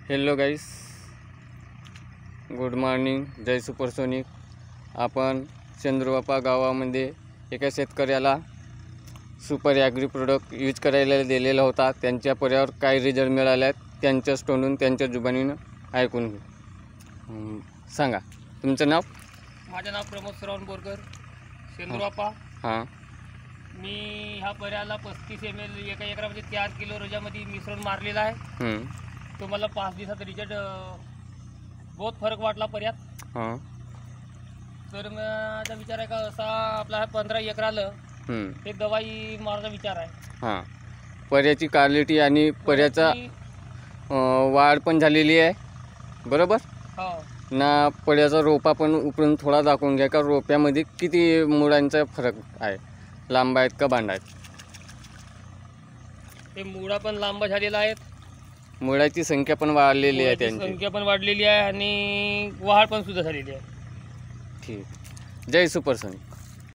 Hello guys, good morning. जय supersonic. आपण चंद्रवापा गावामध्ये एका शेतकऱ्याला सुपर ॲग्री प्रोडक्ट यूज करायला दिलेला होता. त्यांच्या पर्यावर काय रिझल्ट मिळाले त्यांच्याच तोंडून त्यांच्या जुबानीनं ऐकून घेऊ. सांगा तुमचं नाव. माझं नाव प्रमोद श्रवण बोरकर, चंद्रवापा. हां. मी ह्या पर्याला 35 ml एका एकरामध्ये 4 किलो रोजामध्ये मिश्रण मारलेलं आहे. तो मला 5 दिवसात रिझल्ट बहुत फरक वाटला पर्यात. हां. तर माझा विचार आहे का असा आपला 15 एकराला हे दवाई मारायचा विचार आहे. हां. पर्याची क्वालिटी आणि पर्याचा वाढ पण झालेली आहे बरोबर हो ना. पर्याचा रोपा पण उपरून थोडा दाखवून घ्या का रोप्यामध्ये किती मुळांचा फरक आहे, लांब आहेत का बांध आहेत. ते मुळा पण लांब झालेला आहेत, मुळाची संख्या पण वाढलेली आहे, मुळाची त्यांची संख्या पण वाढलेली आहे आणि वाढ पण सुद्धा झालेली आहे. ठीक. जय सुपरसोनिक.